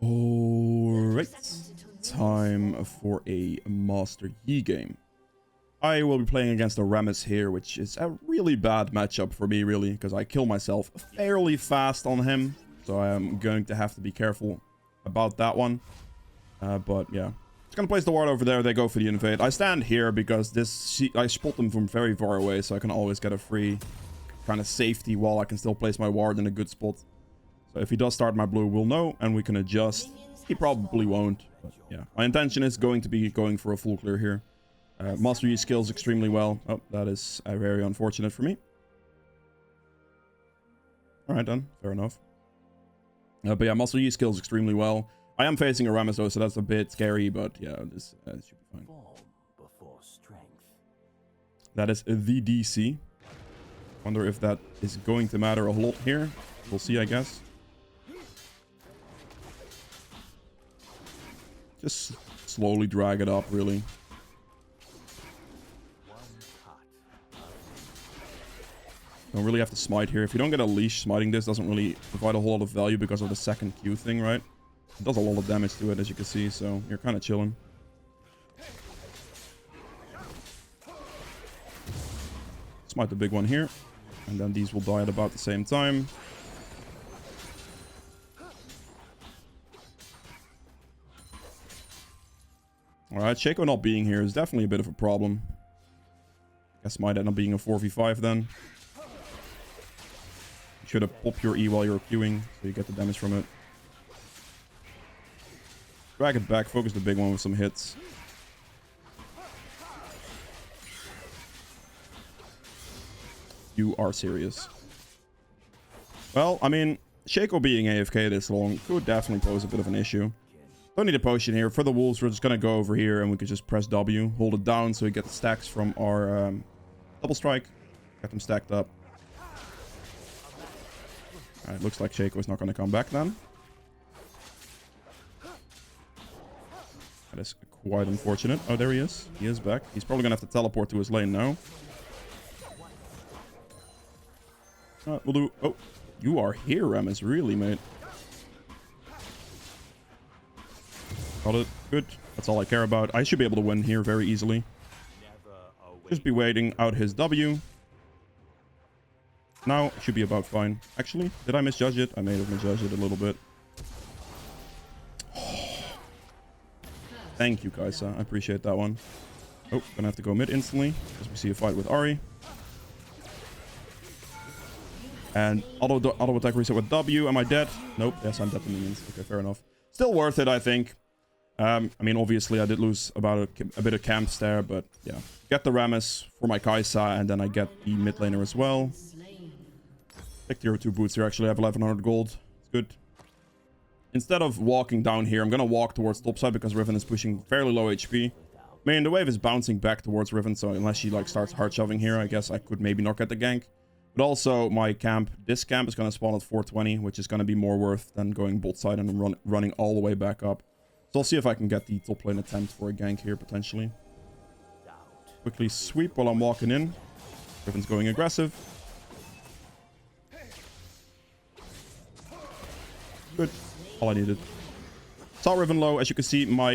Alright, time for a Master Yi game. I will be playing against a Rammus here, which is a really bad matchup for me, really, because I kill myself fairly fast on him. So I am going to have to be careful about that one. But yeah, just gonna place the ward over there. They go for the invade. I stand here because I spot them from very far away, so I can always get a free kind of safety while I can still place my ward in a good spot. So if he does start my blue, we'll know, and we can adjust. He probably won't, but yeah. My intention is going to be going for a full clear here. Master Yi skills extremely well. Oh, that is very unfortunate for me. Alright then, fair enough. But yeah, Master Yi skills extremely well. I am facing a Rammus though, so that's a bit scary, but yeah, this should be fine. That is the DC. Wonder if that is going to matter a lot here. We'll see, I guess. Just slowly drag it up, really. Don't really have to smite here. If you don't get a leash, smiting this doesn't really provide a whole lot of value because of the second Q thing, right? It does a lot of damage to it, as you can see, so you're kind of chilling. Smite the big one here. And then these will die at about the same time. Alright, Shaco not being here is definitely a bit of a problem. Guess might end up being a 4v5 then. You should have popped your E while you're queuing, so you get the damage from it. Drag it back, focus the big one with some hits. You are serious. Well, I mean, Shaco being AFK this long could definitely pose a bit of an issue. Don't need a potion here. For the wolves, we're just going to go over here and we could just press W. Hold it down so we get the stacks from our double strike. Get them stacked up. Alright, looks like Shaco is not going to come back then. That is quite unfortunate. Oh, there he is. He is back. He's probably going to have to teleport to his lane now. We'll do... Oh, you are here, Rammus. Really, mate. Got it. Good. That's all I care about. I should be able to win here very easily. Just be waiting out his W. Now, it should be about fine. Actually, did I misjudge it? I may have misjudged it a little bit. Thank you, Kaisa. I appreciate that one. Oh, gonna have to go mid instantly, as we see a fight with Ahri. And auto attack reset with W. Am I dead? Nope. Yes, I'm dead to minions. Okay, fair enough. Still worth it, I think. I mean, obviously, I did lose about a bit of camps there, but yeah. Get the Rammus for my Kaisa, and then I get the mid laner as well. Pick tier 2 boots here. Actually, I have 1100 gold. It's good. Instead of walking down here, I'm going to walk towards topside because Riven is pushing fairly low HP. I mean, the wave is bouncing back towards Riven, so unless she like starts hard shoving here, I guess I could maybe not get the gank. But also, my camp, this camp is going to spawn at 420, which is going to be more worth than going bot side and running all the way back up. So I'll see if I can get the top lane attempt for a gank here, potentially. Quickly sweep while I'm walking in. Riven's going aggressive. Good. All I needed. Saw Riven low. As you can see, my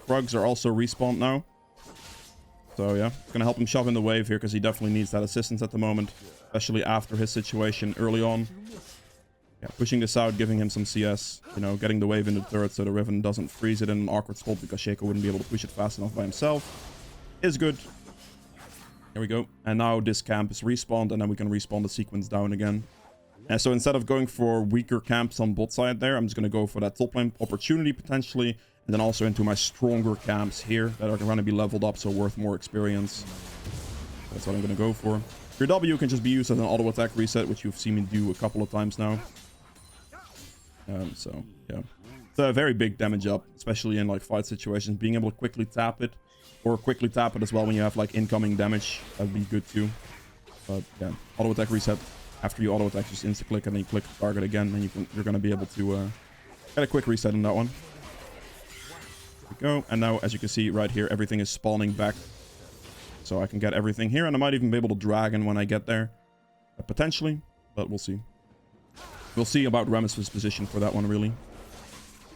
Krugs are also respawned now. So yeah, it's going to help him shove in the wave here because he definitely needs that assistance at the moment. Especially after his situation early on. Yeah, pushing this out, giving him some CS. You know, getting the wave into the turret so the Riven doesn't freeze it in an awkward spot because Shaco wouldn't be able to push it fast enough by himself. Is good. Here we go. And now this camp is respawned and then we can respawn the sequence down again. And so instead of going for weaker camps on bot side there, I'm just going to go for that top lane opportunity potentially. And then also into my stronger camps here that are going to be leveled up, so worth more experience. That's what I'm going to go for. Your W can just be used as an auto attack reset, which you've seen me do a couple of times now. So, yeah. It's a very big damage up, especially in like fight situations. Being able to quickly tap it, or quickly tap it as well when you have like incoming damage, that'd be good too. But yeah, auto attack reset. After you auto attack, just insta click and then you click the target again, and you're going to be able to get a quick reset in that one. There we go. And now, as you can see right here, everything is spawning back. So I can get everything here, and I might even be able to dragon when I get there. Potentially, but we'll see. We'll see about Rammus's position for that one, really.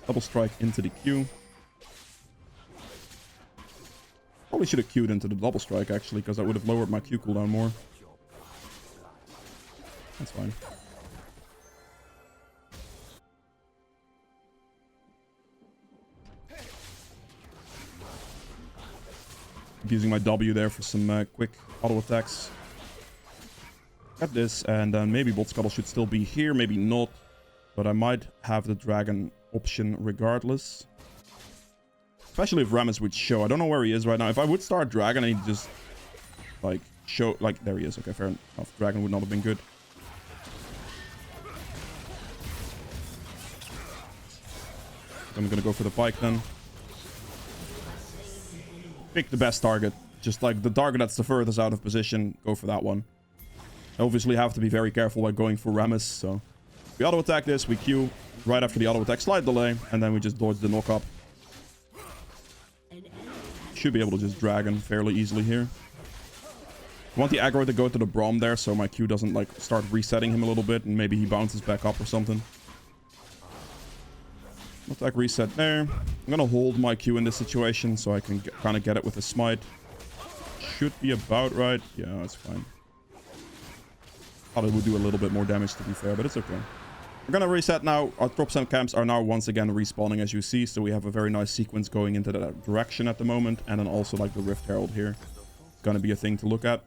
Double strike into the Q. Probably should have queued into the double strike, actually, because that would have lowered my Q cooldown more. That's fine. Using my W there for some quick auto attacks. Got this, and then maybe Bolt Scuttle should still be here, maybe not. But I might have the dragon option regardless. Especially if Rammus would show. I don't know where he is right now. If I would start dragon and he just like show, like there he is. Okay, fair enough. Dragon would not have been good. I'm gonna go for the pike then. Pick the best target. Just like the target that's the furthest out of position, go for that one. I obviously have to be very careful by going for Rammus, so we auto attack this, we Q right after the auto attack, slight delay, and then we just dodge the knock up. Should be able to just dragon fairly easily here. I want the aggro to go to the Braum there, so my Q doesn't like start resetting him a little bit, and maybe he bounces back up or something. Attack reset there. I'm gonna hold my Q in this situation so I can kind of get it with a smite. Should be about right. Yeah, that's fine. Thought it would do a little bit more damage to be fair, but it's okay. We're gonna reset now. Our top cent camps are now once again respawning, as you see, so we have a very nice sequence going into that direction at the moment, and then also like the Rift Herald here. It's gonna be a thing to look at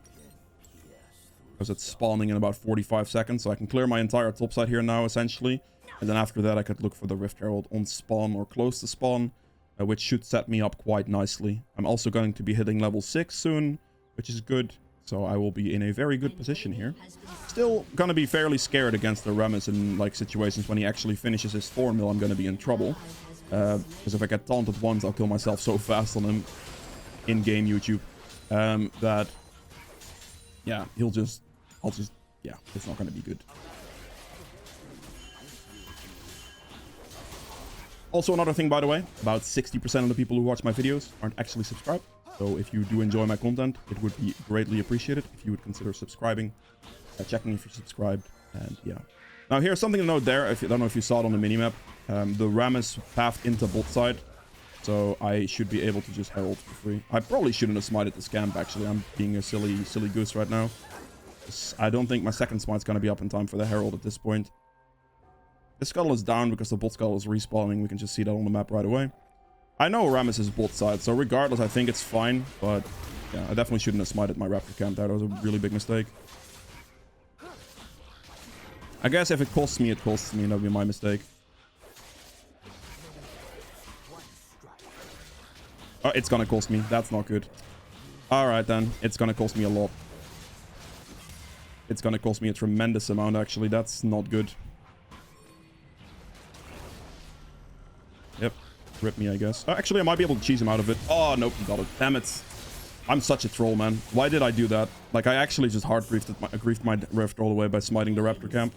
because it's spawning in about 45 seconds, so I can clear my entire top side here now essentially, and then after that I could look for the Rift Herald on spawn or close to spawn, which should set me up quite nicely. I'm also going to be hitting level 6 soon, which is good. So I will be in a very good position here. Still gonna be fairly scared against the Rammus in like situations when he actually finishes his Thorn Mill. I'm gonna be in trouble. Because if I get taunted once, I'll kill myself so fast on him in-game YouTube. That, yeah, yeah, it's not gonna be good. Also, another thing, by the way, about 60% of the people who watch my videos aren't actually subscribed. So if you do enjoy my content, it would be greatly appreciated if you would consider subscribing, checking if you're subscribed, and yeah. Now here's something to note there. If you don't know if you saw it on the minimap, the Rammus pathed into bot side, so I should be able to just herald for free. I probably shouldn't have smited the scamp. Actually, I'm being a silly goose right now. I don't think my second smite's gonna be up in time for the herald at this point. The scuttle is down because the bot scuttle is respawning. We can just see that on the map right away. I know Rammus is bot side, so regardless, I think it's fine. But yeah, I definitely shouldn't have smited my raptor camp there. That was a really big mistake. I guess if it costs me, it costs me. That would be my mistake. Oh, it's gonna cost me. That's not good. Alright then. It's gonna cost me a lot. It's gonna cost me a tremendous amount, actually. That's not good. Yep. Rip me, I guess. Actually, I might be able to cheese him out of it. Oh, nope, he got it. Damn it. I'm such a troll, man. Why did I do that? Like, I actually just hard griefed my Rift all the way by smiting the Raptor camp.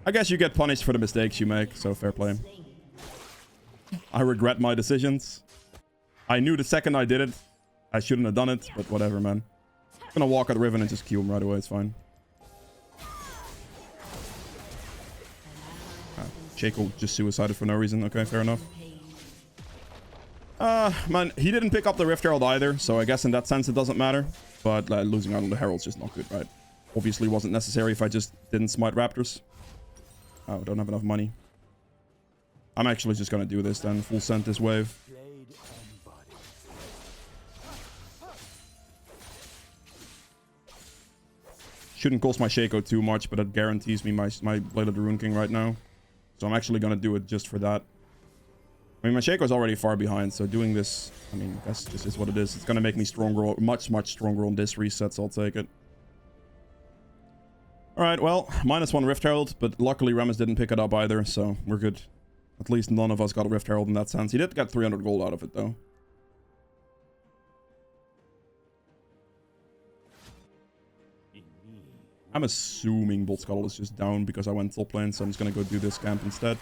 I guess you get punished for the mistakes you make, so fair play. I regret my decisions. I knew the second I did it, I shouldn't have done it, but whatever, man. I'm gonna walk at Riven and just Q him right away, it's fine. Shaco just suicided for no reason. Okay, fair enough. Man, he didn't pick up the Rift Herald either, so I guess in that sense it doesn't matter. But losing out on the Herald's just not good, right? Obviously wasn't necessary if I just didn't smite Raptors. Oh, I don't have enough money. I'm actually just gonna do this then. Full send this wave. Shouldn't cost my Shaco too much, but it guarantees me my Blade of the Rune King right now. So I'm actually gonna do it just for that. I mean, my Shaco is already far behind, so doing this, I mean, that's just is what it is. It's gonna make me stronger, much stronger on this reset, so I'll take it. Alright, well, -1 Rift Herald, but luckily Rammus didn't pick it up either, so we're good. At least none of us got a Rift Herald in that sense. He did get 300 gold out of it, though. I'm assuming Bolt Scuttle is just down because I went top lane, so I'm just gonna go do this camp instead.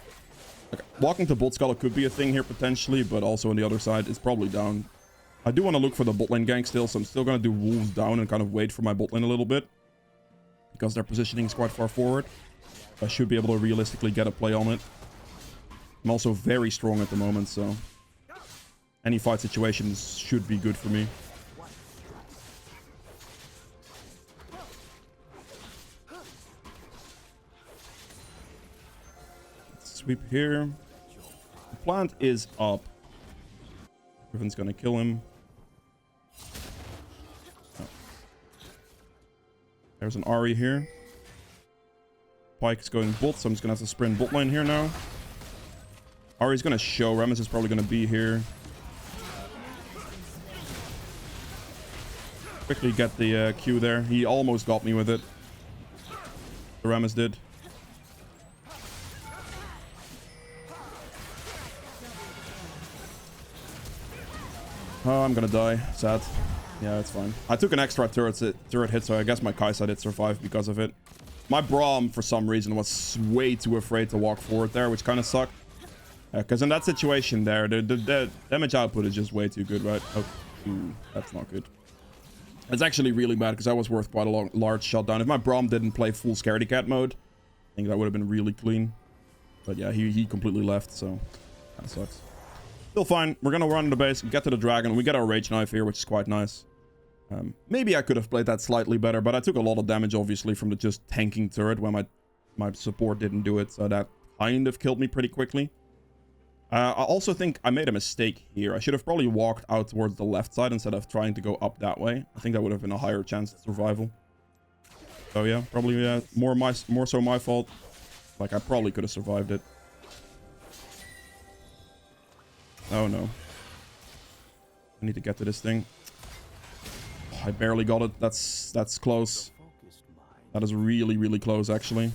Okay. Walking to Bolt Scuttle could be a thing here potentially, but also on the other side, it's probably down. I do want to look for the bot lane gank still, so I'm still gonna do Wolves down and kind of wait for my bot lane a little bit. Because their positioning is quite far forward. I should be able to realistically get a play on it. I'm also very strong at the moment, so any fight situations should be good for me. Let's sweep here. The plant is up. Riven's gonna kill him. Oh. There's an Ahri here. Pyke's going bot, so I'm just gonna have to sprint bot lane here now. Ahri's gonna show. Rammus is probably gonna be here. Quickly get the Q there. He almost got me with it. The Rammus did. Oh, I'm gonna die. Sad. Yeah, it's fine. I took an extra turret hit, so I guess my Kai'Sa did survive because of it. My Braum, for some reason, was way too afraid to walk forward there, which kind of sucked. Because in that situation there, the damage output is just way too good, right? Oh, ooh, that's not good. It's actually really bad, because that was worth quite a large shutdown. If my Braum didn't play full Scaredy Cat mode, I think that would have been really clean. But yeah, he completely left, so that sucks. Still fine. We're gonna run the base, get to the dragon. We get our Rage Knife here, which is quite nice. Maybe I could have played that slightly better, but I took a lot of damage, obviously, from the just tanking turret when my support didn't do it, so that kind of killed me pretty quickly. I also think I made a mistake here. I should have probably walked out towards the left side instead of trying to go up that way. I think that would have been a higher chance of survival. So yeah, probably more so my fault. Like, I probably could have survived it. Oh no. I need to get to this thing. I barely got it. That's close. That is really, really close, actually.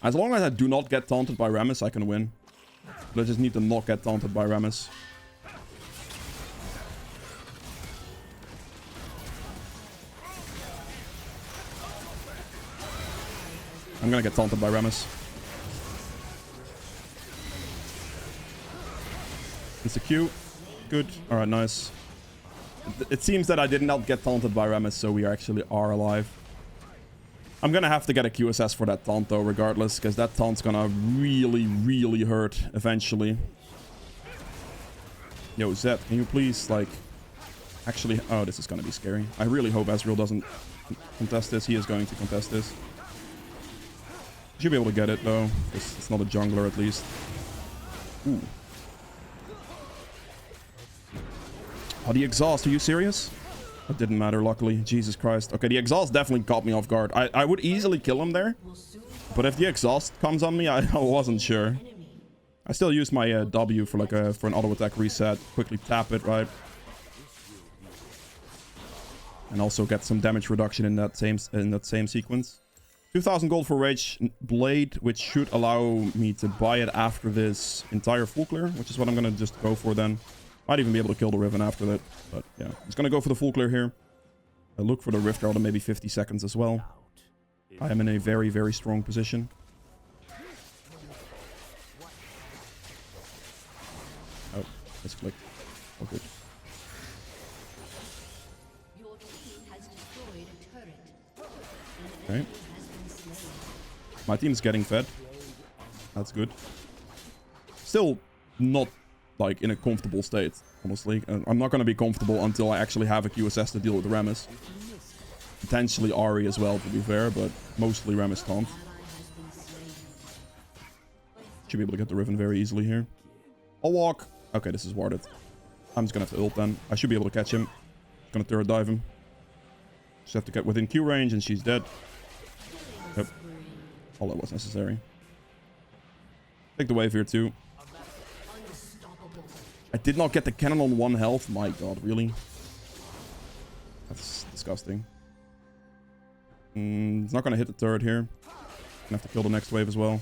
As long as I do not get taunted by Rammus, I can win. But I just need to not get taunted by Rammus. I'm gonna get taunted by Rammus. It's a Q. Good. Alright, nice. It seems that I did not get taunted by Rammus, so we actually are alive. I'm gonna have to get a QSS for that taunt, though, regardless, because that taunt's gonna really, really hurt eventually. Yo, Zed, can you please, like, actually... Oh, this is gonna be scary. I really hope Ezreal doesn't contest this. He is going to contest this. Should be able to get it, though. It's not a jungler, at least. Ooh. Oh, the exhaust. Are you serious? It didn't matter, luckily. Jesus Christ. Okay, the exhaust definitely caught me off guard. I would easily kill him there. But if the exhaust comes on me, I wasn't sure. I still use my W for an auto attack reset. Quickly tap it, right? And also get some damage reduction in that same sequence. 2,000 gold for Rage Blade, which should allow me to buy it after this entire full clear, which is what I'm gonna just go for then. Might even be able to kill the Riven after that. But yeah, I'm just gonna go for the full clear here. I look for the Rift Guard in maybe 50 seconds as well. I am in a very, very strong position. Oh, it's clicked. Oh, good. Okay. My team's getting fed. That's good. Still not, like, in a comfortable state, honestly. I'm not going to be comfortable until I actually have a QSS to deal with Rammus. Potentially Ahri as well, to be fair, but mostly Rammus taunt. Should be able to get the Riven very easily here. I'll walk. Okay, this is warded. I'm just going to have to ult then. I should be able to catch him. Gonna turret dive him. Just have to get within Q range and she's dead. Yep. All that was necessary. Take the wave here too. I did not get the cannon on 1 health. My god, really? That's disgusting. It's not gonna hit the turret here. Gonna have to kill the next wave as well.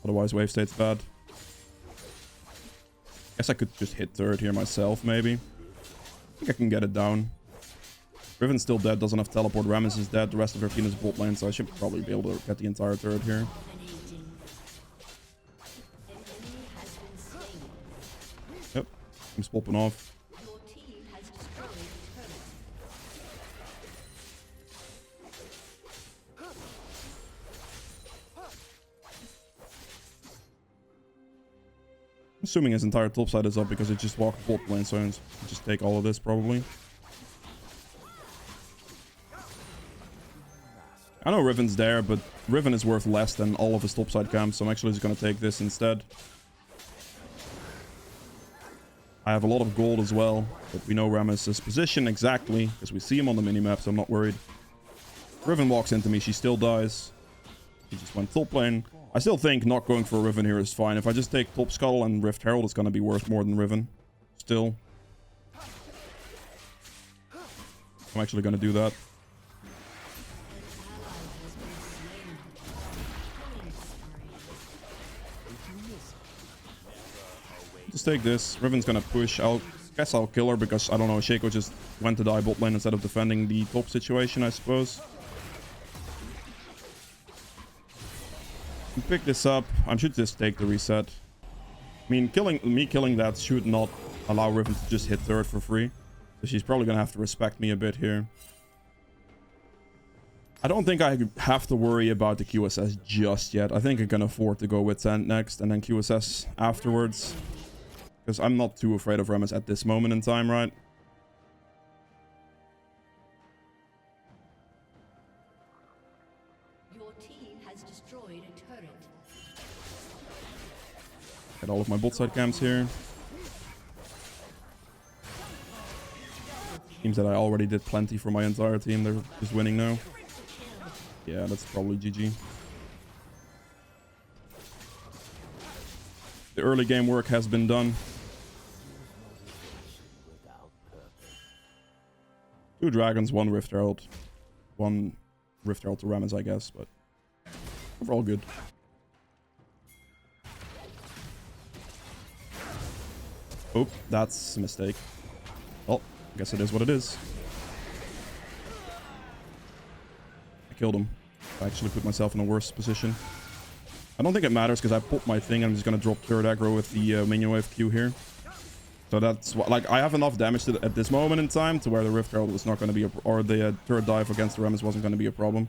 Otherwise, wave state's bad. Guess I could just hit turret here myself, maybe. I think I can get it down. Riven's still dead, doesn't have teleport. Rammus is dead. The rest of her team is bot lane, so I should probably be able to get the entire turret here. Yep, I'm popping off. Assuming his entire top side is up because it just walked bot lane, so I just take all of this probably. I know Riven's there, but Riven is worth less than all of his topside camps, so I'm actually just going to take this instead. I have a lot of gold as well, but we know Rammus' position exactly, because we see him on the minimap, so I'm not worried. Riven walks into me, she still dies. He just went top lane. I still think not going for a Riven here is fine. If I just take top Scuttle and Rift Herald, it's going to be worth more than Riven. Still. I'm actually going to do that. Just take this. Riven's gonna push. Guess I'll kill her because, I don't know, Shaco just went to die bot lane instead of defending the top situation, I suppose. Pick this up. I should just take the reset. I mean, killing that should not allow Riven to just hit third for free. So she's probably gonna have to respect me a bit here. I don't think I have to worry about the QSS just yet. I think I can afford to go with Sand next and then QSS afterwards. Because I'm not too afraid of Rammus at this moment in time, right? Your team has destroyed a turret. Get all of my bot side camps here. Seems that I already did plenty for my entire team. They're just winning now. Yeah, that's probably GG. The early game work has been done. 2 dragons, 1 Rift Herald. 1 Rift Herald to Rammus, I guess, but overall good. Oh, that's a mistake. Well, I guess it is what it is. I killed him. I actually put myself in a worse position. I don't think it matters because I popped my thing. I'm just going to drop third aggro with the minion wave Q here. So that's what, like, I have enough damage at this moment in time to where the Rift Herald was not going to be or the third dive against the Rammus wasn't going to be a problem.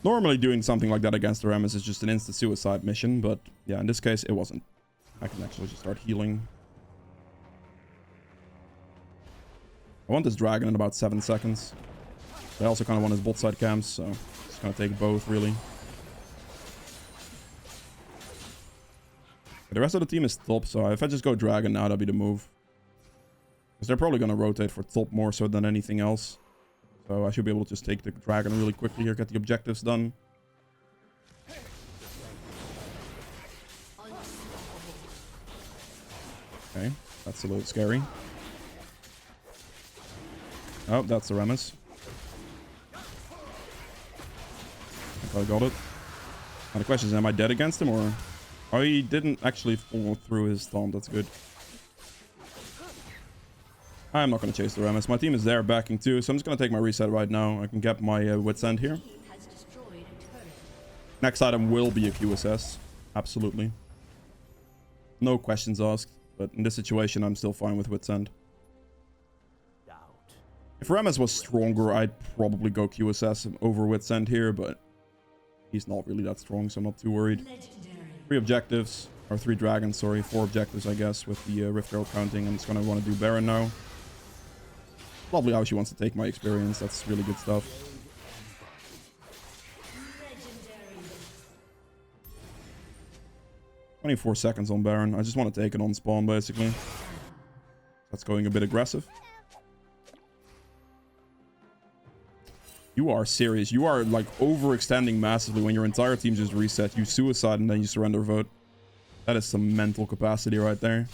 Normally doing something like that against the Rammus is just an instant suicide mission, but yeah, in this case it wasn't. I can actually just start healing. I want this dragon in about 7 seconds. I also kind of want his bot side camps, so just gonna take both really. The rest of the team is top, so if I just go dragon now, that'll be the move. Because they're probably going to rotate for top more so than anything else. So I should be able to just take the dragon really quickly here, get the objectives done. Okay, that's a little scary. Oh, that's the Rammus. I think I got it. Now the question is, am I dead against him or... Oh, he didn't actually fall through his taunt. That's good. I'm not going to chase the Rammus. My team is there backing too, so I'm just going to take my reset right now. I can get my wits end here. Next item will be a QSS. Absolutely. No questions asked. But in this situation, I'm still fine with wits end. If Rammus was stronger, I'd probably go QSS over wits end here, but he's not really that strong, so I'm not too worried. 3 objectives, or 3 dragons, sorry, 4 objectives, I guess, with the Rift Herald counting. I'm just going to want to do Baron now. Lovely how she wants to take my experience. That's really good stuff. Legendary. 24 seconds on Baron. I just want to take it on spawn, basically. That's going a bit aggressive. You are serious. You are, like, overextending massively when your entire team just reset. You suicide and then you surrender vote. That is some mental capacity right there.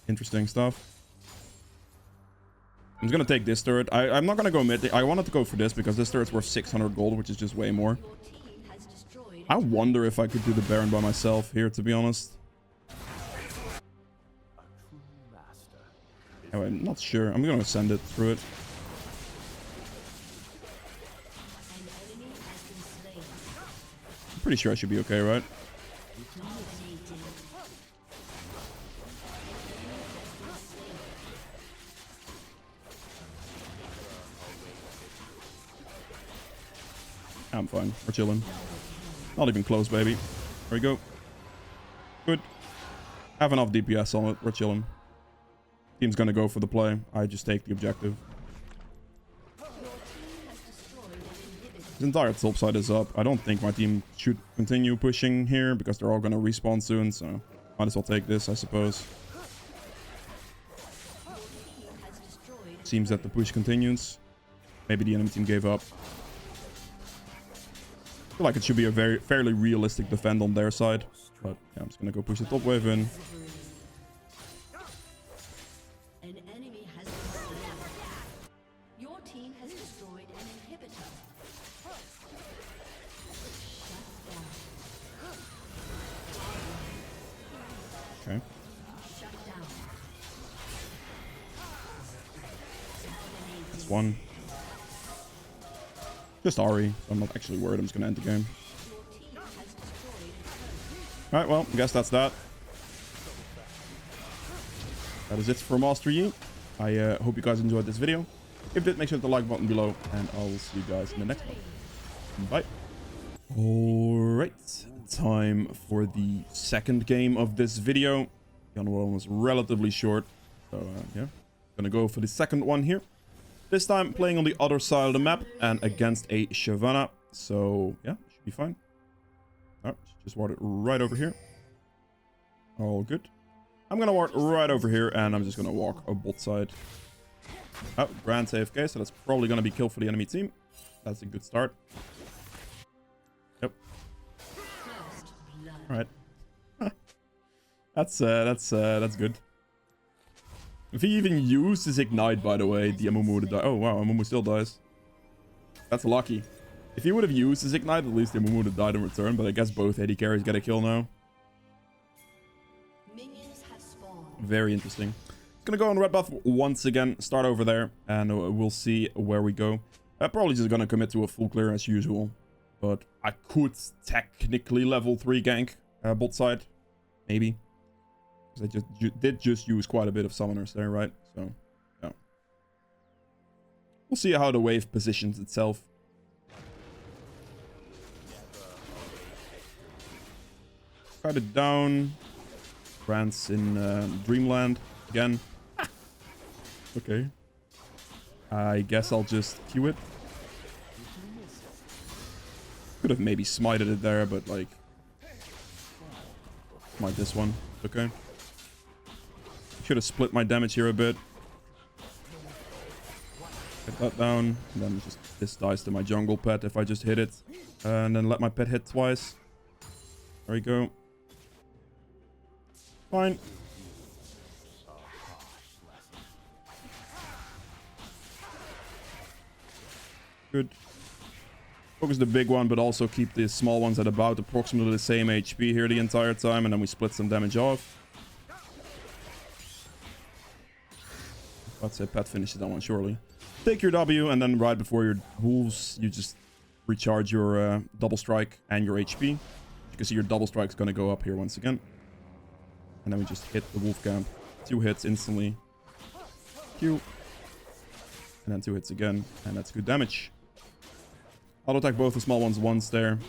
Interesting stuff. I'm just going to take this turret. I'm not going to go mid. I wanted to go for this because this turret's worth 600 gold, which is just way more. I wonder if I could do the Baron by myself here, to be honest. Anyway, I'm not sure. I'm going to send it through it. Pretty sure I should be okay, right? I'm fine. We're chilling. Not even close, baby. There we go. Good. Have enough DPS on it. We're chilling. Team's gonna go for the play. I just take the objective. His entire top side is up. I don't think my team should continue pushing here because they're all gonna respawn soon, so might as well take this, I suppose. Seems that the push continues. Maybe the enemy team gave up. I feel like it should be a fairly realistic defend on their side. But yeah, I'm just gonna go push the top wave in. An enemy has been slain. Your team has destroyed an inhibitor. Okay. Shut down. That's one. Just Ari. I'm not actually worried. I'm just gonna end the game. Alright, well, I guess that's that. That is it for Master Yi. I hope you guys enjoyed this video. If you did, make sure to hit the like button below, and I will see you guys in the next one. Bye. Alright, time for the second game of this video. The other one was relatively short, so yeah. Gonna go for the second one here. This time playing on the other side of the map and against a Shyvana. So yeah, should be fine. Alright, just ward it right over here. All good. I'm gonna ward right over here and I'm just gonna walk a bot side. Oh, grand AFK, so that's probably gonna be kill for the enemy team. That's a good start. Yep. Alright. That's good. If he even used his ignite, by the way, the Amumu would die. Oh wow, Amumu still dies. That's lucky. If he would have used his ignite, at least the Amumu would have died in return, but I guess both AD carries get a kill now. Minions have spawned. Very interesting. Gonna go on red buff once again, start over there, and we'll see where we go. Probably just gonna commit to a full clear as usual, but I could technically level 3 gank bot side, maybe. Because I did just use quite a bit of summoners there, right? So, yeah. We'll see how the wave positions itself. Cut it down. France in Dreamland again. Okay. I guess I'll just Q it. Could have maybe smited it there, but like... Smite this one. Okay. Should have split my damage here a bit. Get that down. And then just this dies to my jungle pet if I just hit it. And then let my pet hit twice. There we go. Fine. Good. Focus the big one, but also keep the small ones at about approximately the same HP here the entire time. And then we split some damage off. Let's say pet finishes that one, surely. Take your W, and then right before your wolves, you just recharge your double strike and your HP. You can see your double strike is going to go up here once again. And then we just hit the wolf camp. 2 hits instantly. Q. And then 2 hits again. And that's good damage. Auto attack both the small ones once there.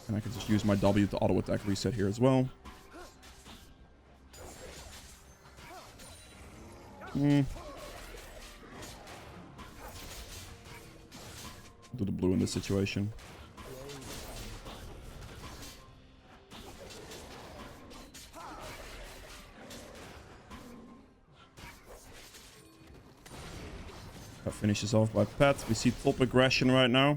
And I can just use my W to auto attack reset here as well. Do the blue in this situation. That finishes off by Pet. We see top aggression right now.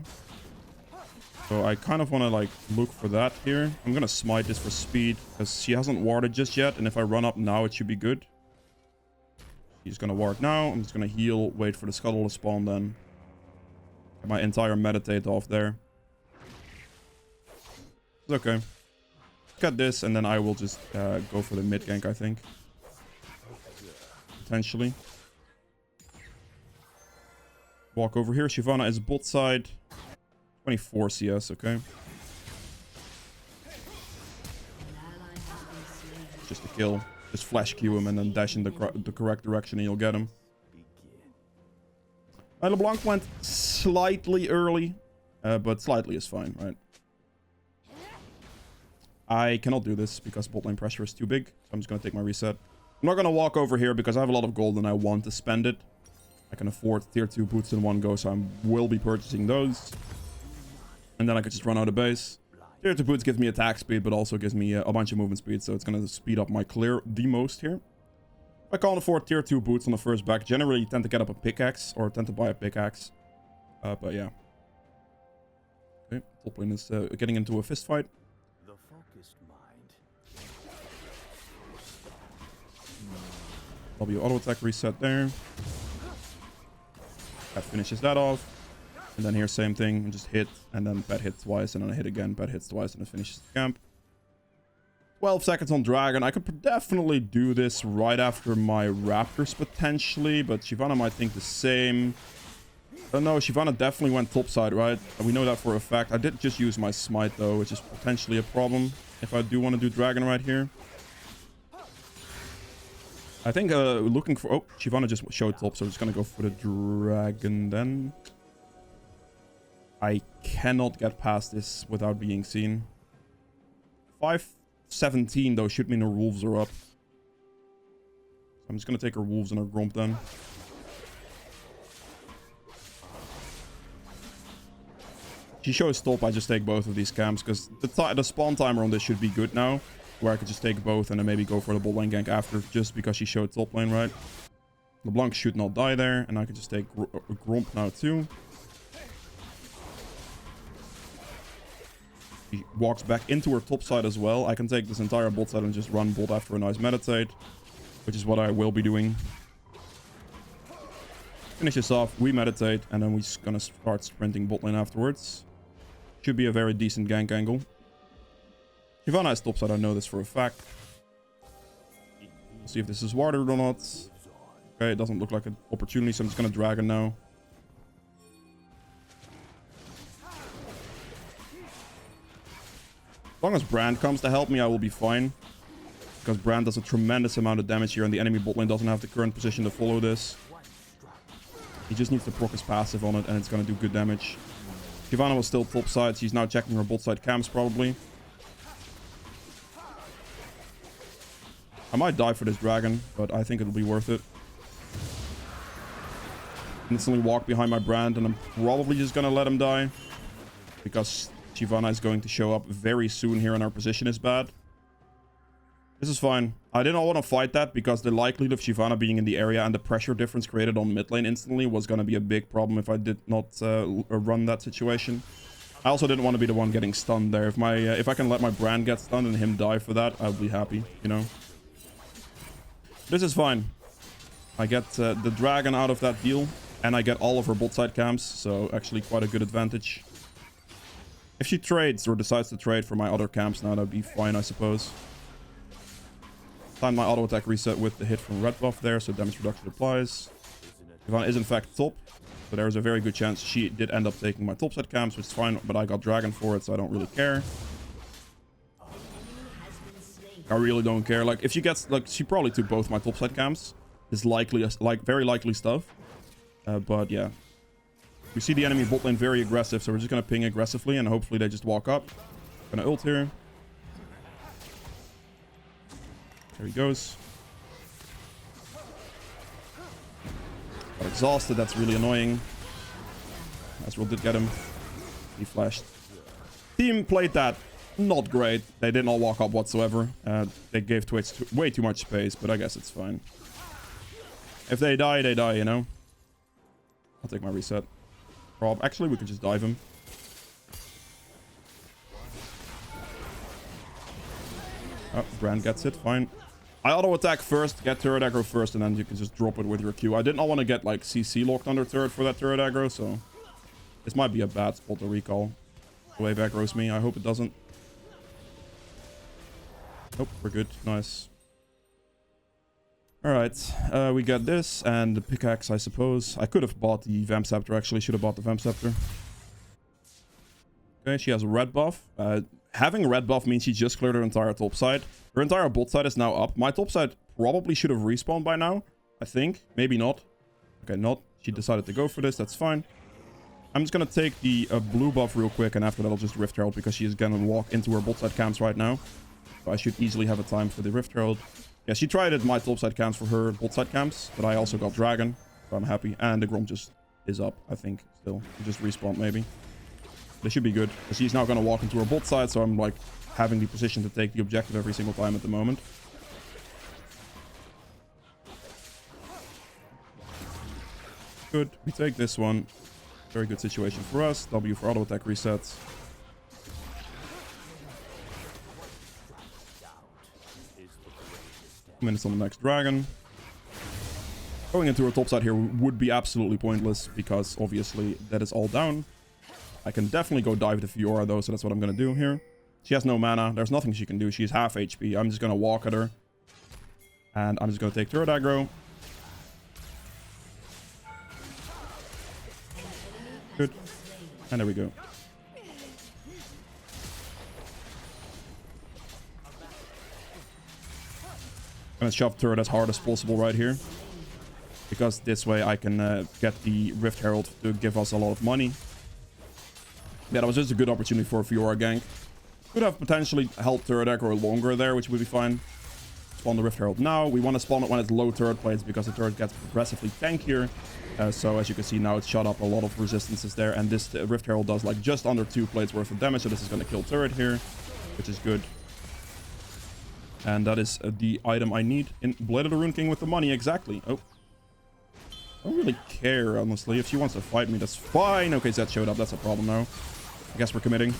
So I kind of want to like look for that here. I'm going to smite this for speed because she hasn't warded just yet. And if I run up now, it should be good. He's going to ward now. I'm just going to heal, wait for the scuttle to spawn then. Get my entire meditate off there. It's okay. Cut this and then I will just go for the mid gank, I think. Potentially. Walk over here. Shyvana is bot side. 24 CS, okay. Just a kill. Just flash Q him and then dash in the correct direction and you'll get him. LeBlanc went slightly early, but slightly is fine, right? I cannot do this because bot lane pressure is too big. So I'm just going to take my reset. I'm not going to walk over here because I have a lot of gold and I want to spend it. I can afford tier 2 boots in one go, so I will be purchasing those. And then I could just run out of base. Tier 2 boots gives me attack speed, but also gives me a bunch of movement speed, so it's going to speed up my clear the most here. I can't afford tier 2 boots on the first back. Generally, you tend to get up a pickaxe or tend to buy a pickaxe. But yeah. Okay, top lane is getting into a fist fight. The focused mind. W auto attack reset there. That finishes that off. And then here, same thing. Just hit, and then pet hit twice, and then I hit again. Pet hits twice, and it finishes the camp. 12 seconds on Dragon. I could definitely do this right after my Raptors, potentially. But Shyvana might think the same. Oh no, Shyvana definitely went topside, right? We know that for a fact. I did just use my smite, though, which is potentially a problem if I do want to do Dragon right here. I think looking for... Oh, Shyvana just showed top, so I'm just going to go for the Dragon then. I cannot get past this without being seen. 5:17, though, should mean her wolves are up. So I'm just going to take her wolves and her gromp then. She shows top, I just take both of these camps, because the spawn timer on this should be good now, where I could just take both and then maybe go for the bot lane gank after, just because she showed top lane, right? LeBlanc should not die there, and I could just take Gromp now too. She walks back into her top side as well. I can take this entire bot side and just run bot after a nice meditate, which is what I will be doing. Finish this off, we meditate, and then we're gonna start sprinting bot lane afterwards. Should be a very decent gank angle. Shyvana is topside, I know this for a fact. We'll see if this is warded or not. Okay, it doesn't look like an opportunity, so I'm just gonna Dragon now. As long as Brand comes to help me, I will be fine. Because Brand does a tremendous amount of damage here, and the enemy bot lane doesn't have the current position to follow this. He just needs to proc his passive on it, and it's gonna do good damage. Shyvana was still topside. She's now checking her bot side camps, probably. I might die for this Dragon, but I think it'll be worth it. Instantly walk behind my Brand, and I'm probably just gonna let him die. Because Shyvana is going to show up very soon here, and our position is bad. This is fine. I did not want to fight that, because the likelihood of Shyvana being in the area and the pressure difference created on mid lane instantly was going to be a big problem if I did not run that situation. I also didn't want to be the one getting stunned there. If I can let my Brand get stunned and him die for that, I'll be happy, you know. This is fine. I get the Dragon out of that deal, and I get all of her bot side camps, so actually quite a good advantage. If she trades or decides to trade for my other camps now, that'd be fine, I suppose. Time my auto attack reset with the hit from red buff there, so damage reduction applies. Shyvana is in fact top, so there's a very good chance she did end up taking my topside camps, which is fine, but I got Dragon for it, so I don't really care. I really don't care. Like, if she gets, like, she probably took both my topside camps. Is likely, like, very likely stuff. But yeah. We see the enemy bot lane very aggressive, so we're just gonna ping aggressively, and hopefully they just walk up. Gonna ult here. There he goes. Got exhausted, that's really annoying. Ezreal did get him. He flashed. Team played that not great. They did not walk up whatsoever. They gave Twitch way too much space, but I guess it's fine. If they die, you know? I'll take my reset. Rob, actually, we could just dive him. Oh, Brand gets it, fine. I auto attack first, get turret aggro first, and then you can just drop it with your Q. I did not want to get like CC locked under turret for that turret aggro, so this might be a bad spot to recall. The wave aggro's me. I hope it doesn't. Nope, we're good. Nice. Alright, we got this and the pickaxe, I suppose. I could have bought the Vamp Scepter, actually. Should have bought the Vamp Scepter. Okay, she has a red buff. Having a red buff means she just cleared her entire top side. Her entire bot side is now up. My top side probably should have respawned by now, I think. Maybe not. Okay, not. She decided to go for this. That's fine. I'm just gonna take the blue buff real quick, and after that I'll just Rift Herald because she is gonna walk into her bot side camps right now. So I should easily have a time for the Rift Herald. Yeah, she tried it, my top side camps for her bot side camps, but I also got Dragon, so I'm happy. And the Grom just is up, I think, still. Just respawn maybe. This should be good, because she's now gonna walk into her bot side, so I'm like having the position to take the objective every single time at the moment. Good, we take this one. Very good situation for us. W for auto attack resets. Minutes on the next dragon. Going into her top side here would be absolutely pointless because obviously that is all down. I can definitely go dive the Fiora though, so that's what I'm going to do here. She has no mana. There's nothing she can do. She's half HP. I'm just going to walk at her. And I'm just going to take turret aggro. Good. And there we go. I'm going to shove turret as hard as possible right here. Because this way I can get the Rift Herald to give us a lot of money. Yeah, that was just a good opportunity for a Fiora gank. Could have potentially held turret aggro longer there, which would be fine. Spawn the Rift Herald now. We want to spawn it when it's low turret plates because the turret gets progressively tankier. So as you can see now, it's shot up a lot of resistances there. And this Rift Herald does like just under 2 plates worth of damage. So this is going to kill turret here, which is good. And that is the item I need in Blade of the Rune King with the money. Exactly. Oh. I don't really care, honestly. If she wants to fight me, that's fine. Okay, Zed showed up. That's a problem now. I guess we're committing.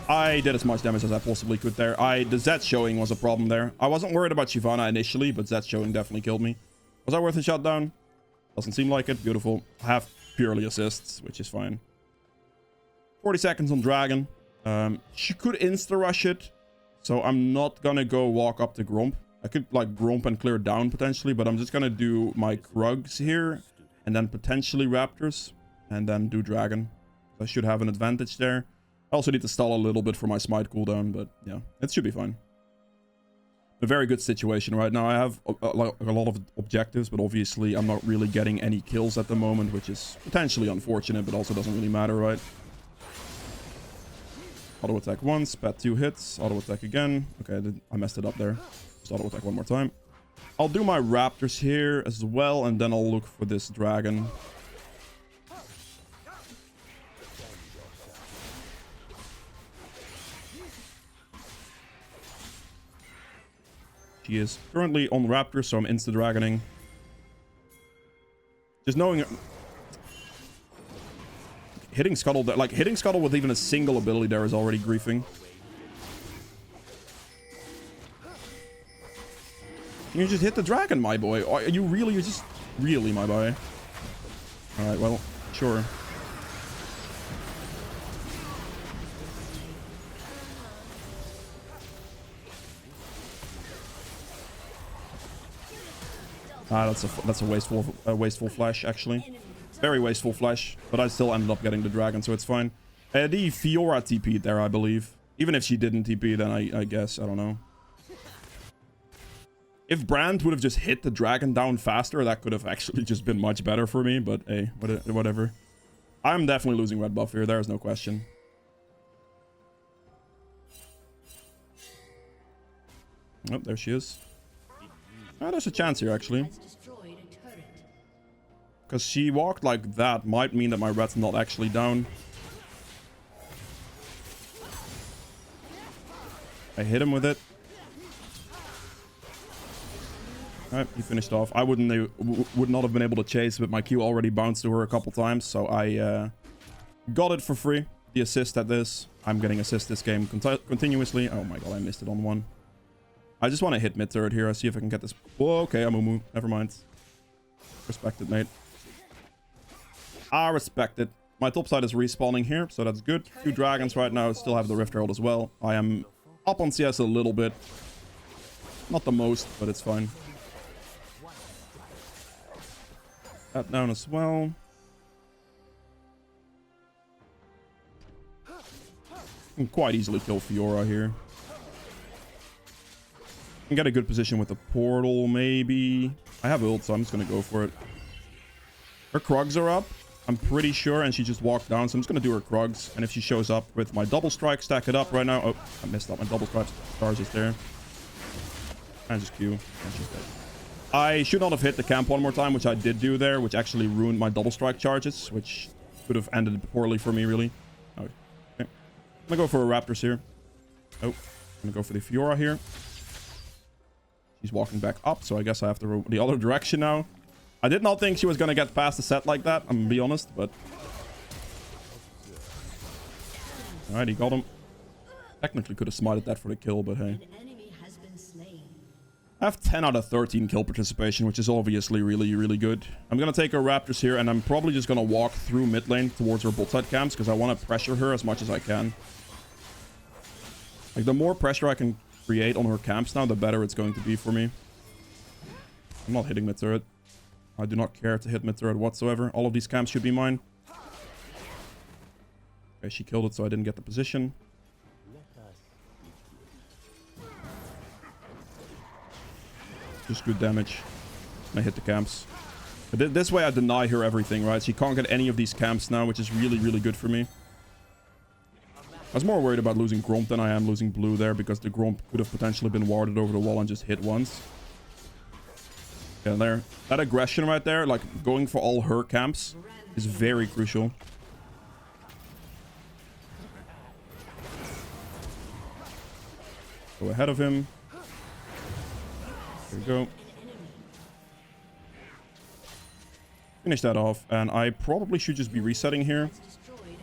I did as much damage as I possibly could there. The Zed showing was a problem there. I wasn't worried about Shyvana initially, but Zed showing definitely killed me. Was that worth a shutdown? Doesn't seem like it. Beautiful. I have purely assists, which is fine. 40 seconds on Dragon. She could insta-rush it. So I'm not gonna go walk up to Gromp. I could like Gromp and clear down potentially, but I'm just gonna do my Krugs here. And then potentially Raptors. And then do Dragon. I should have an advantage there. I also need to stall a little bit for my smite cooldown, but yeah, it should be fine. A very good situation right now. I have a lot of objectives, but obviously I'm not really getting any kills at the moment, which is potentially unfortunate, but also doesn't really matter, right? Auto attack once, pat 2 hits, auto attack again. Okay, I messed it up there. Just auto attack one more time. I'll do my Raptors here as well, and then I'll look for this Dragon. She is currently on Raptor, so I'm insta-dragoning. Just knowing... Hitting Scuttle, hitting Scuttle with even a single ability there is already griefing. You just hit the dragon, my boy. Are you really? You're just... Really, my boy. Alright, well, sure. Ah, that's a wasteful flash, actually. Very wasteful flash, but I still ended up getting the dragon, so it's fine. The Fiora TP'd there, I believe. Even if she didn't TP, then I guess, I don't know. If Brand would have just hit the dragon down faster, that could have actually just been much better for me, but hey, whatever. I'm definitely losing red buff here, there is no question. Oh, there she is. Oh, there's a chance here, actually. Because she walked like that might mean that my red's not actually down. I hit him with it. Alright, he finished off. I would not have been able to chase, but my Q already bounced to her a couple times, so I got it for free. The assist at this. I'm getting assist this game continuously. Oh my god, I missed it on one. I just want to hit mid turret here. I see if I can get this. Whoa, okay, Amumu. Never mind. Respect it, mate. I respect it. My top side is respawning here, so that's good. 2 dragons right now. Still have the Rift Herald as well. I am up on CS a little bit. Not the most, but it's fine. That down as well. Can quite easily kill Fiora here. Can get a good position with the portal, maybe. I have ult, so I'm just gonna go for it. Her Krugs are up. I'm pretty sure, and she just walked down, so I'm just gonna do her Krugs. And if she shows up with my double strike, stack it up right now. Oh, I messed up my double strike. Stars is there. And just Q. And she's dead. I should not have hit the camp one more time, which I did do there, which actually ruined my double strike charges, which could have ended poorly for me, really. Oh, okay. I'm gonna go for a Raptors here. Oh, I'm gonna go for the Fiora here. She's walking back up, so I guess I have to go the other direction now. I did not think she was gonna get past the set like that, I'm gonna be honest, but... Alright, he got him. Technically could have smited that for the kill, but hey. An enemy has been slain. I have 10 out of 13 kill participation, which is obviously really, really good. I'm gonna take her Raptors here, and I'm probably just gonna walk through mid lane towards her bot side camps, because I want to pressure her as much as I can. Like, the more pressure I can create on her camps now, the better it's going to be for me. I'm not hitting mid turret. I do not care to hit mid turret whatsoever. All of these camps should be mine. Okay, she killed it, so I didn't get the position. Just good damage. And I hit the camps. But this way I deny her everything, right? She can't get any of these camps now, which is really, really good for me. I was more worried about losing Gromp than I am losing blue there, because the Gromp could have potentially been warded over the wall and just hit once. Yeah, there. That aggression right there, like going for all her camps, is very crucial. Go ahead of him. There we go. Finish that off, and I probably should just be resetting here.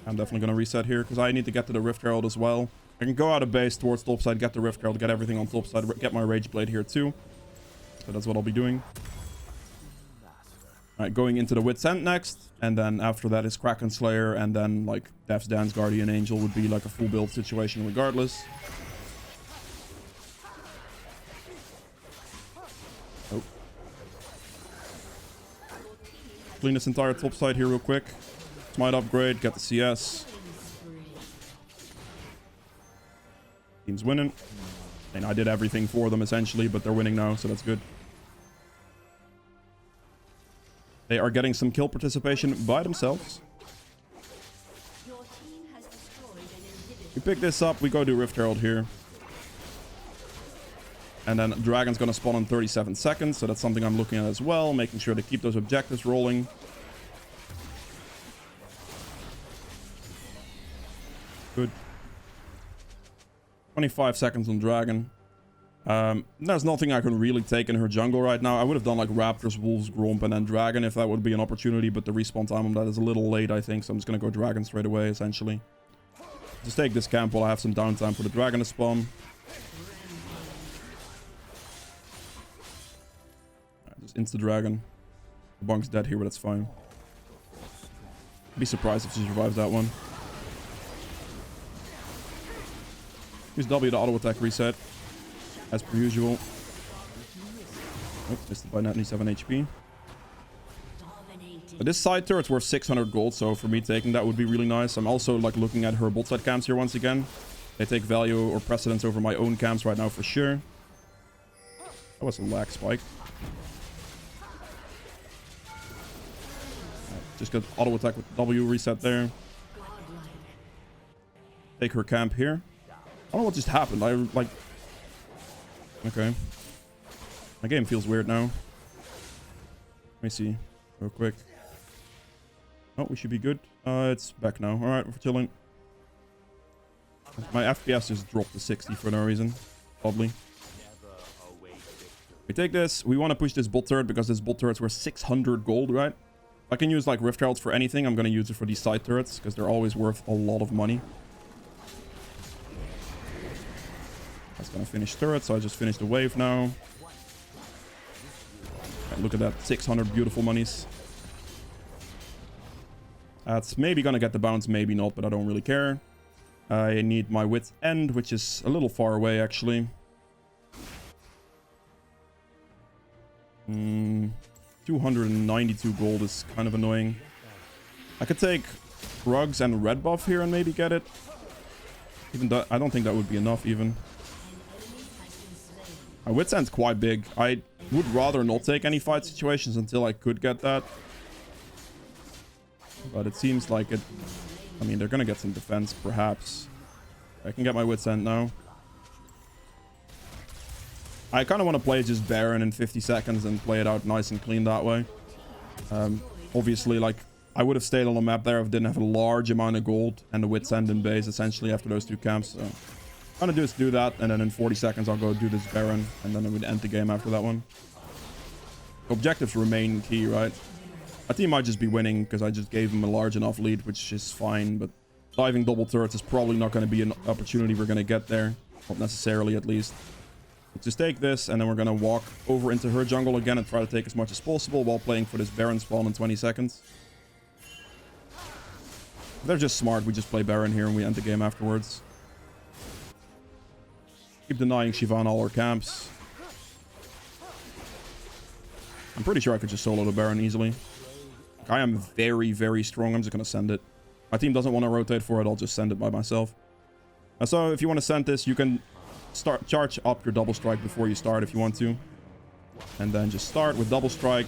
I'm definitely going to reset here, because I need to get to the Rift Herald as well. I can go out of base towards topside, get the Rift Herald, get everything on topside, get my Rage Blade here too. So that's what I'll be doing. Alright, going into the Wit's End next, and then after that is Kraken Slayer, and then like Death's Dance Guardian Angel would be like a full build situation regardless. Oh. Clean this entire topside here real quick. Smite upgrade, get the CS. Team's winning. And I did everything for them essentially, but they're winning now, so that's good. They are getting some kill participation by themselves. Your team has destroyed an inhibitor. We pick this up, we go to Rift Herald here. And then Dragon's gonna spawn in 37 seconds, so that's something I'm looking at as well, making sure to keep those objectives rolling. Good. 25 seconds on Dragon. There's nothing I can really take in her jungle right now. I would have done like Raptors, Wolves, Gromp, and then Dragon if that would be an opportunity, but the respawn time on that is a little late, I think, so I'm just gonna go Dragon straight away, essentially. Just take this camp while I have some downtime for the Dragon to spawn. Right, just insta Dragon. The Bunk's dead here, but that's fine. I'd be surprised if she survives that one. Use W to auto attack reset. As per usual. Oh, missed it by 97 HP. But this side turret's worth 600 gold, so for me taking that would be really nice. I'm also like looking at her bot side camps here once again. They take value or precedence over my own camps right now for sure. That was a lag spike. Just got auto attack with W reset there. Take her camp here. I don't know what just happened. I like... Okay. My game feels weird now. Let me see. Real quick. Oh, we should be good. It's back now. Alright, we're chilling. My FPS just dropped to 60 for no reason. Probably. We take this. We want to push this bot turret because this bot turret's worth 600 gold, right? If I can use like Rift Heralds for anything, I'm going to use it for these side turrets because they're always worth a lot of money. That's gonna finish turret, so I just finished the wave now. Right, look at that, 600 beautiful monies. That's maybe gonna get the bounce, maybe not, but I don't really care. I need my Wit's End, which is a little far away, actually. 292 gold is kind of annoying. I could take Rugs and Red Buff here and maybe get it. Even though I don't think that would be enough, even. My Wit's End's quite big. I would rather not take any fight situations until I could get that. but it seems like it... I mean, they're gonna get some defense, perhaps. I can get my wits end now. I kind of want to play just Baron in 50 seconds and play it out nice and clean that way. Obviously, like, I would have stayed on the map there if I didn't have a large amount of gold and the wits end in base, essentially, after those two camps. So, I'm gonna just do that, and then in 40 seconds, I'll go do this Baron, and then I would end the game after that one. Objectives remain key, right? My team might just be winning because I just gave him a large enough lead, which is fine, but diving double turrets is probably not going to be an opportunity we're going to get there. Not necessarily, at least. Let's just take this, and then we're going to walk over into her jungle again and try to take as much as possible while playing for this Baron spawn in 20 seconds. They're just smart. We just play Baron here and we end the game afterwards. Keep denying Shyvana all her camps. I'm pretty sure I could just solo the Baron easily. I am very, very strong. I'm just going to send it. My team doesn't want to rotate for it. I'll just send it by myself. So if you want to send this, you can charge up your double strike before you start if you want to. And then just start with double strike.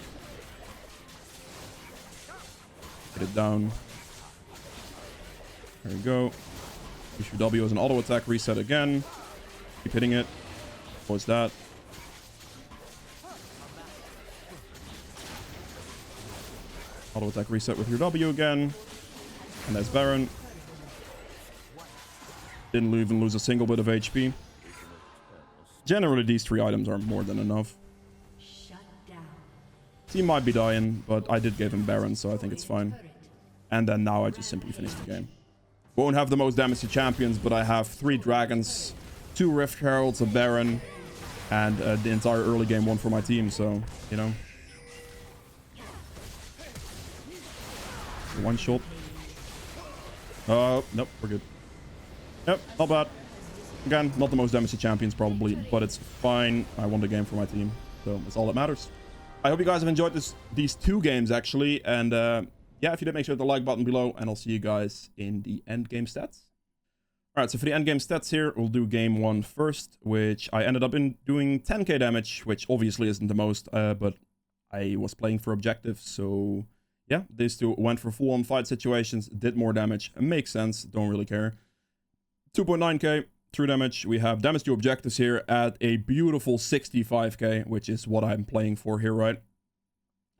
Get it down. There you go. Use your W as an auto attack reset again. Keep hitting it. What's that? Auto attack reset with your W again. And there's Baron. Didn't even lose a single bit of HP. Generally, these three items are more than enough. Team might be dying, but I did give him Baron, so I think it's fine. And then now I just simply finish the game. Won't have the most damage to champions, but I have 3 dragons, 2 Rift Heralds, a Baron, and the entire early game won for my team, so, you know. One shot. Nope, we're good. Yep, not bad. Again, not the most damage to champions probably, but it's fine. I won the game for my team, so that's all that matters. I hope you guys have enjoyed these 2 games, actually, and yeah, if you did, make sure to hit the like button below, and I'll see you guys in the end game stats. Alright, so for the end game stats here, we'll do game 1 first, which I ended up in doing 10k damage, which obviously isn't the most, but I was playing for objectives, so yeah, these 2 went for full-on fight situations, did more damage, makes sense, don't really care. 2.9k true damage. We have damage to objectives here at a beautiful 65k, which is what I'm playing for here, right?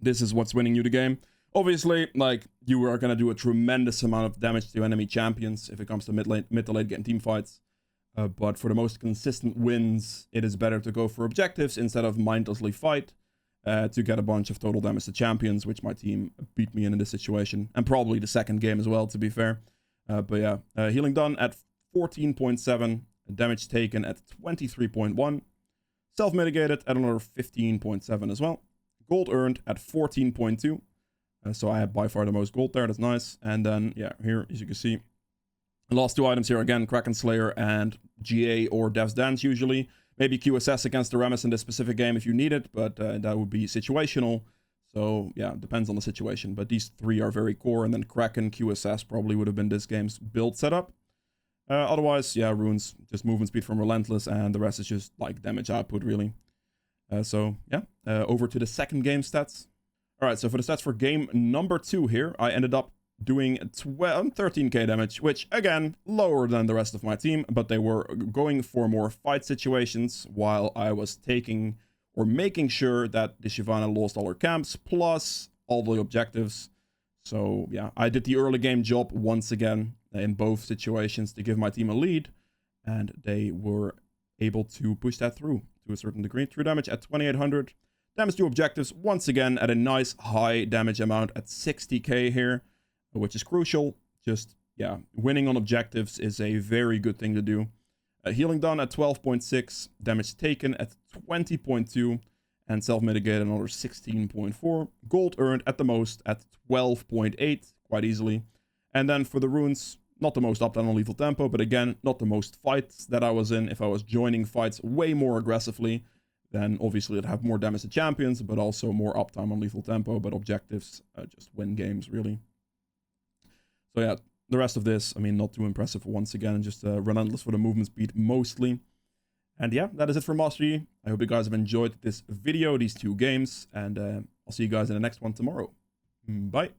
This is what's winning you the game. Obviously, like, you are going to do a tremendous amount of damage to enemy champions if it comes to mid to late game team fights. But for the most consistent wins, it is better to go for objectives instead of mindlessly fight to get a bunch of total damage to champions, which my team beat me in this situation. And probably the second game as well, to be fair. But yeah, healing done at 14.7, damage taken at 23.1, self-mitigated at another 15.7 as well, gold earned at 14.2, so I have by far the most gold there, that's nice. And then, yeah, here, as you can see, the last 2 items here, again, Kraken Slayer and GA or Dev's Dance usually, maybe QSS against the Rammus in this specific game if you need it, but that would be situational, so yeah, depends on the situation, but these 3 are very core, and then Kraken, QSS probably would have been this game's build setup. Otherwise, yeah, runes, just movement speed from Relentless, and the rest is just, like, damage output, really. So, yeah, over to the second game stats. Alright, so for the stats for game number 2 here, I ended up doing 13k damage, which, again, lower than the rest of my team, but they were going for more fight situations, while I was taking, or making sure that the Shyvana lost all her camps, plus all the objectives. So, yeah, I did the early game job once again in both situations to give my team a lead, and they were able to push that through to a certain degree. True damage at 2800. Damage to objectives once again at a nice high damage amount at 60k here, which is crucial. Just, yeah, winning on objectives is a very good thing to do. Healing done at 12.6, damage taken at 20.2, and self-mitigated another 16.4. Gold earned at the most at 12.8, quite easily. And then for the runes, not the most up down on lethal tempo, but again, not the most fights that I was in. If I was joining fights way more aggressively, then obviously I'd have more damage to champions, but also more uptime on lethal tempo, but objectives just win games, really. So yeah, the rest of this, I mean, not too impressive once again, just relentless for the movement speed mostly. And yeah, that is it for Mastery. I hope you guys have enjoyed this video, these 2 games, and I'll see you guys in the next one tomorrow. Bye.